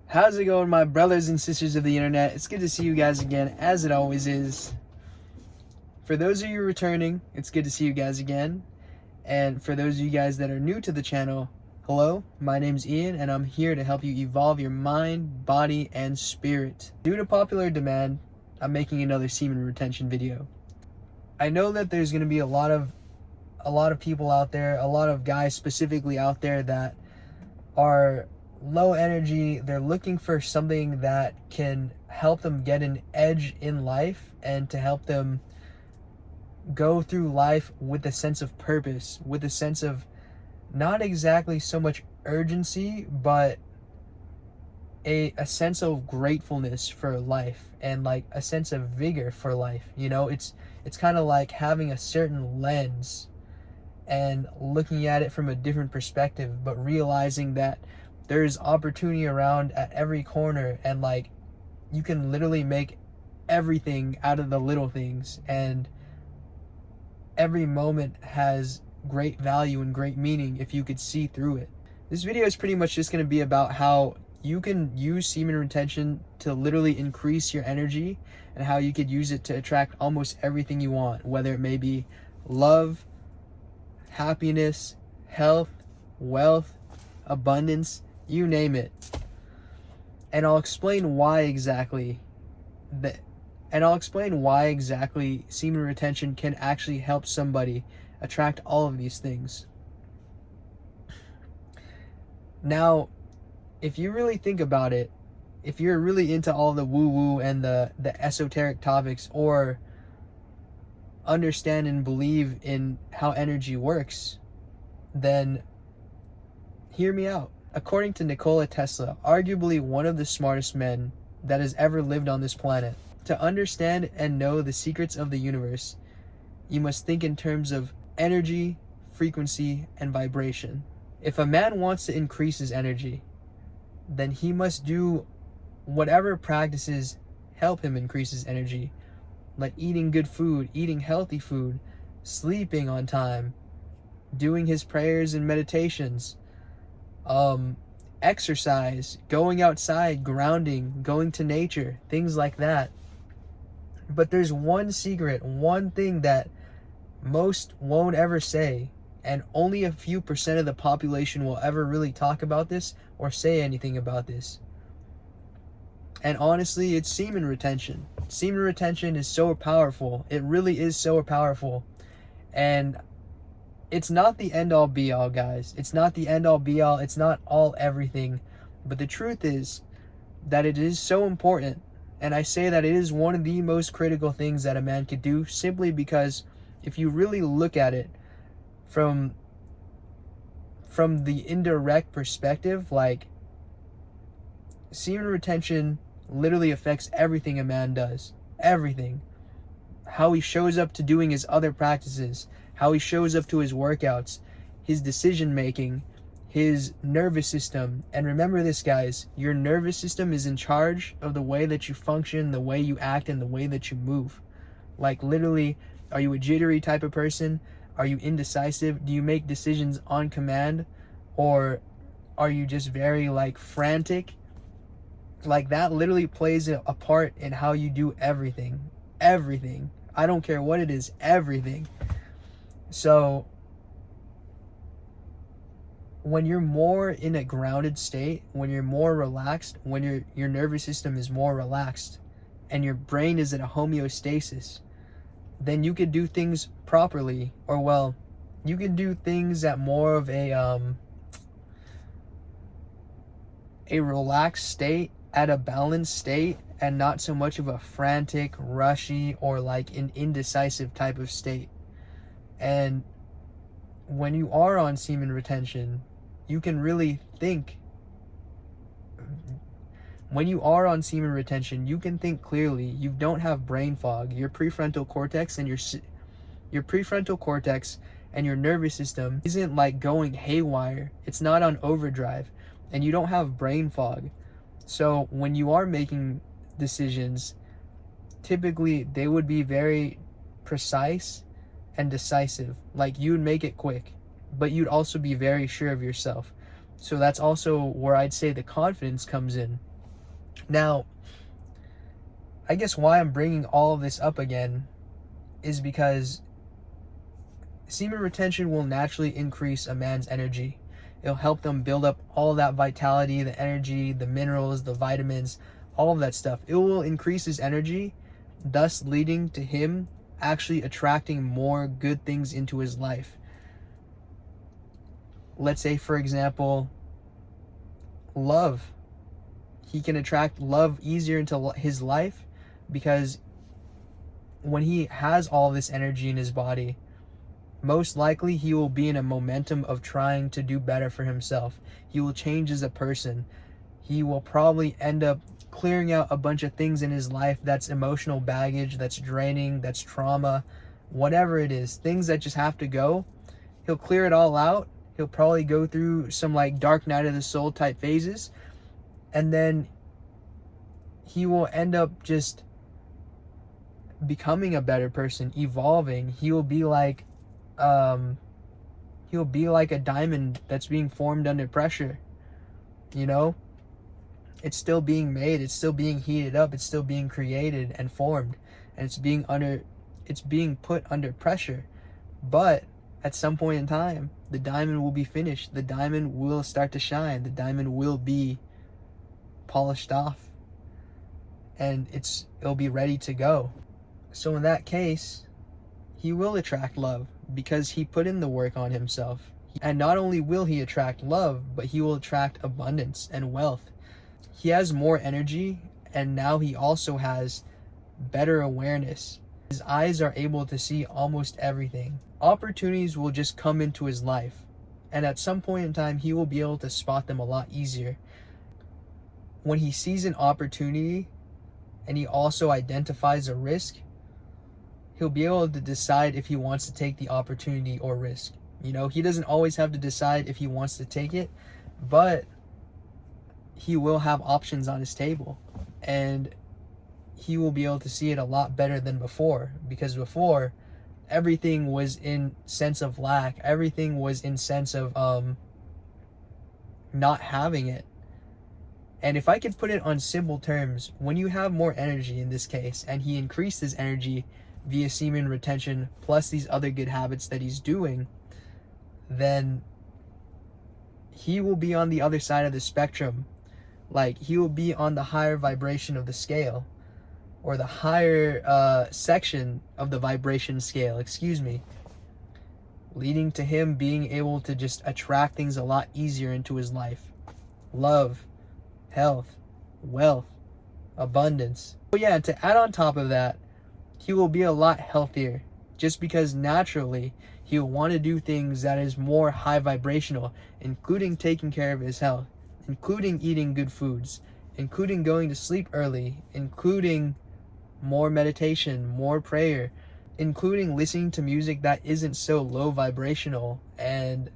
How's it going, my brothers and sisters of the internet? It's good to see you guys again, as it always is. For those of you returning, it's good to see you guys again. And for those of you guys that are new to the channel, hello, my name's Ian, and I'm here to help you evolve your mind, body, and spirit. Due to popular demand, I'm making another semen retention video. I know that there's going to be a lot of people out there, a lot of guys specifically out there that are low energy. They're looking for something that can help them get an edge in life and to help them go through life with a sense of purpose, with a sense of not exactly so much urgency, but a sense of gratefulness for life and like a sense of vigor for life. You know, it's kind of like having a certain lens and looking at it from a different perspective, but realizing that there's opportunity around at every corner, and like you can literally make everything out of the little things, and every moment has great value and great meaning if you could see through it. This video is pretty much just going to be about how you can use semen retention to literally increase your energy, and how you could use it to attract almost everything you want, whether it may be love, happiness, health, wealth, abundance, you name it. And I'll explain why exactly semen retention can actually help somebody attract all of these things. Now, if you really think about it, if you're really into all the woo-woo and the esoteric topics, or understand and believe in how energy works, then hear me out. According to Nikola Tesla, arguably one of the smartest men that has ever lived on this planet, to understand and know the secrets of the universe, you must think in terms of energy, frequency, and vibration. If a man wants to increase his energy, then he must do whatever practices help him increase his energy, like eating good food, eating healthy food, sleeping on time, doing his prayers and meditations, exercise, going outside, grounding, going to nature, things like that. But there's one secret, one thing that most won't ever say, and only a few % of the population will ever really talk about this or say anything about this. And honestly, it's semen retention. Semen retention is so powerful. It really is so powerful. And it's not the end-all be-all, guys. It's not the end-all be-all. It's not all everything. But the truth is that it is so important. And I say that it is one of the most critical things that a man could do, simply because if you really look at it from the indirect perspective, like, semen retention literally affects everything a man does. Everything. How he shows up to doing his other practices, how he shows up to his workouts, his decision making, his nervous system. And remember this, guys, your nervous system is in charge of the way that you function, the way you act, and the way that you move. Like, literally, are you a jittery type of person? Are you indecisive? Do you make decisions on command? Or are you just very, like, frantic? Like, that literally plays a part in how you do everything. Everything. I don't care what it is. Everything. So, when you're more in a grounded state, when you're more relaxed, when your nervous system is more relaxed, and your brain is in a homeostasis, then you could do things properly. Or, well, you can do things at more of a relaxed state, at a balanced state, and not so much of a frantic, rushy, or like an indecisive type of state. And when you are on semen retention, you can really think. When you are on semen retention, you can think clearly. You don't have brain fog. Your prefrontal cortex and your nervous system isn't like going haywire. It's not on overdrive, and you don't have brain fog. So when you are making decisions, typically they would be very precise and decisive. Like, you would make it quick, but you'd also be very sure of yourself. So that's also where I'd say the confidence comes in. Now, I guess why I'm bringing all of this up again is because semen retention will naturally increase a man's energy. It'll help them build up all that vitality, the energy, the minerals, the vitamins, all of that stuff. It will increase his energy, thus leading to him actually attracting more good things into his life. Let's say, for example, love. He can attract love easier into his life because when he has all this energy in his body, most likely he will be in a momentum of trying to do better for himself. He will change as a person. He will probably end up clearing out a bunch of things in his life that's emotional baggage, that's draining, that's trauma, whatever it is, things that just have to go. He'll clear it all out. He'll probably go through some like dark night of the soul type phases, and then he will end up just becoming a better person, evolving. He'll be like a diamond that's being formed under pressure. You know, it's still being made, it's still being heated up, it's still being created and formed, and it's being put under pressure. But at some point in time, the diamond will be finished. The diamond will start to shine. The diamond will be polished off, and it'll be ready to go. So in that case, he will attract love because he put in the work on himself. And not only will he attract love, but he will attract abundance and wealth. He has more energy, and now he also has better awareness. His eyes are able to see almost everything. Opportunities will just come into his life, and at some point in time, he will be able to spot them a lot easier. When he sees an opportunity and he also identifies a risk, he'll be able to decide if he wants to take the opportunity or risk. You know, he doesn't always have to decide if he wants to take it, but he will have options on his table, and he will be able to see it a lot better than before, because before everything was in sense of lack. Everything was in sense of not having it. And if I could put it on simple terms, when you have more energy in this case, and he increased his energy via semen retention plus these other good habits that he's doing, then he will be on the other side of the spectrum. Like, he will be on the higher vibration of the scale, or the higher section of the vibration scale, leading to him being able to just attract things a lot easier into his life. Love, health, wealth, abundance. But yeah, to add on top of that, he will be a lot healthier, just because naturally he will want to do things that is more high vibrational, including taking care of his health, including eating good foods, including going to sleep early, including more meditation, more prayer, including listening to music that isn't so low vibrational and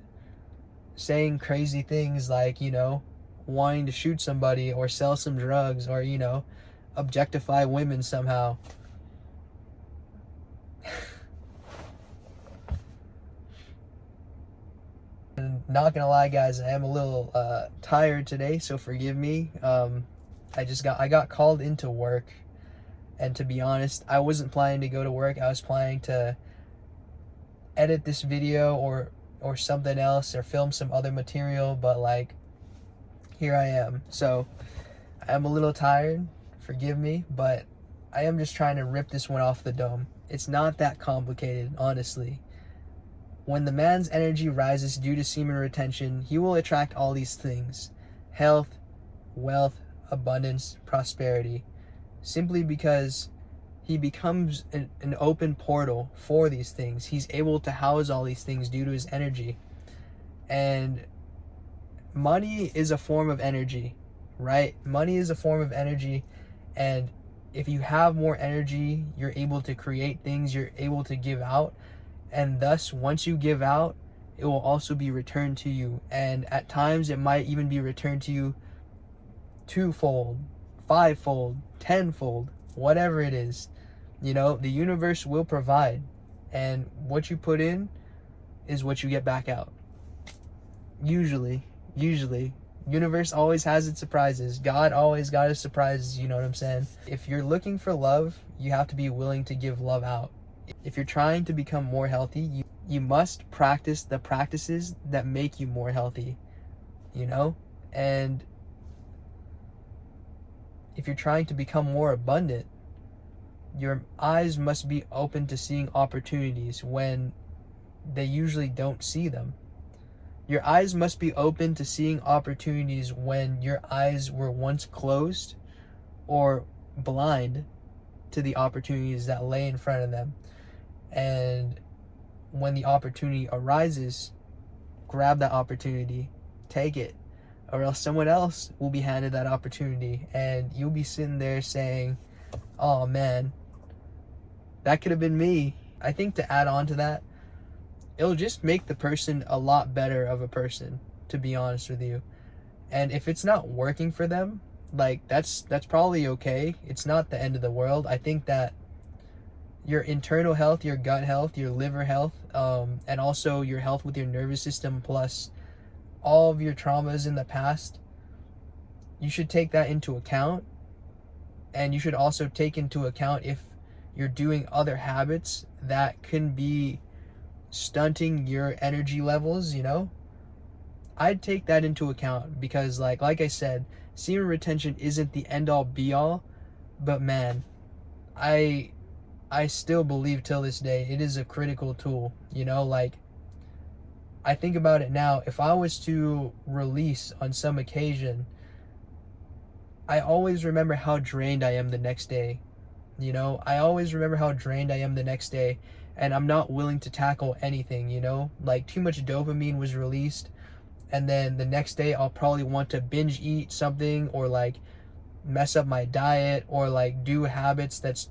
saying crazy things like, you know, wanting to shoot somebody or sell some drugs or, you know, objectify women somehow. And not gonna lie, guys, I am a little tired today, so forgive me. I got called into work, and to be honest, I wasn't planning to go to work. I was planning to edit this video or something else, or film some other material, but like, here I am. So I'm a little tired, forgive me, but I am just trying to rip this one off the dome. It's not that complicated, honestly. When the man's energy rises due to semen retention, he will attract all these things: health, wealth, abundance, prosperity, simply because he becomes an open portal for these things. He's able to house all these things due to his energy. And money is a form of energy, right? Money is a form of energy, and if you have more energy, you're able to create things, you're able to give out, and thus once you give out, it will also be returned to you. And at times it might even be returned to you twofold, fivefold, tenfold, whatever it is. You know, the universe will provide, and what you put in is what you get back out. Usually, Universe always has its surprises. God always got his surprises, you know what I'm saying? If you're looking for love, you have to be willing to give love out. If you're trying to become more healthy, you must practice the practices that make you more healthy, you know? And if you're trying to become more abundant, your eyes must be open to seeing opportunities when they usually don't see them. Your eyes must be open to seeing opportunities when your eyes were once closed or blind to the opportunities that lay in front of them. And when the opportunity arises, grab that opportunity, take it, or else someone else will be handed that opportunity and you'll be sitting there saying, oh man, that could have been me. I think to add on to that, it'll just make the person a lot better of a person, to be honest with you. And if it's not working for them, like that's probably okay. It's not the end of the world. I think that your internal health, your gut health, your liver health, and also your health with your nervous system, plus all of your traumas in the past, you should take that into account. And you should also take into account if you're doing other habits that can be stunting your energy levels, you know? I'd take that into account because like I said, semen retention isn't the end all be all, but man, I still believe till this day it is a critical tool, you know? Like, I think about it now, if I was to release on some occasion, I always remember how drained I am the next day. You know, I always remember how drained I am the next day, and I'm not willing to tackle anything, you know? Like, too much dopamine was released, and then the next day I'll probably want to binge eat something, or like mess up my diet, or like do habits that's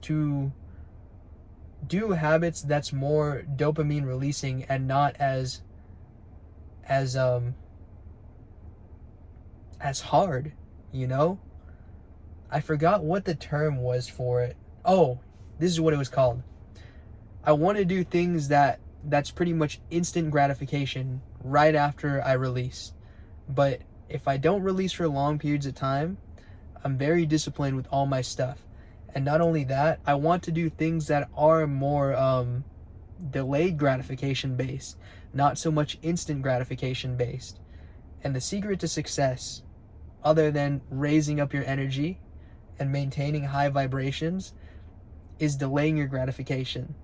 more dopamine releasing and not as hard, you know? I forgot what the term was for it. Oh, this is what it was called. I want to do things that's pretty much instant gratification right after I release. But if I don't release for long periods of time, I'm very disciplined with all my stuff. And not only that, I want to do things that are more delayed gratification based, not so much instant gratification based. And the secret to success, other than raising up your energy and maintaining high vibrations, is delaying your gratification.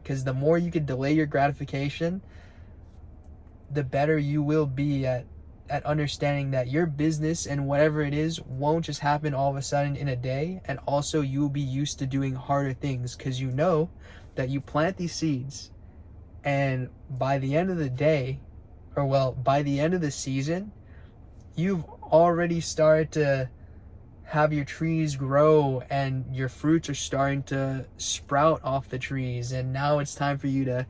Because the more you can delay your gratification, the better you will be at understanding that your business and whatever it is won't just happen all of a sudden in a day. And also you will be used to doing harder things because you know that you plant these seeds, and by the end of the day, or well, by the end of the season, you've already started to have your trees grow and your fruits are starting to sprout off the trees, and now it's time for you to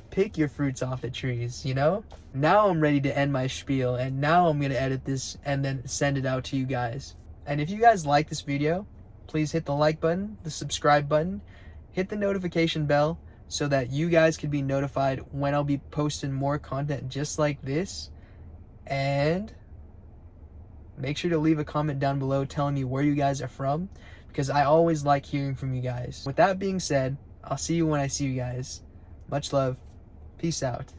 pick your fruits off the trees, you know? Now I'm ready to end my spiel, and now I'm going to edit this and then send it out to you guys. And if you guys like this video, please hit the like button, the subscribe button, hit the notification bell so that you guys can be notified when I'll be posting more content just like this. And make sure to leave a comment down below telling me where you guys are from, because I always like hearing from you guys. With that being said, I'll see you when I see you guys. Much love. Peace out.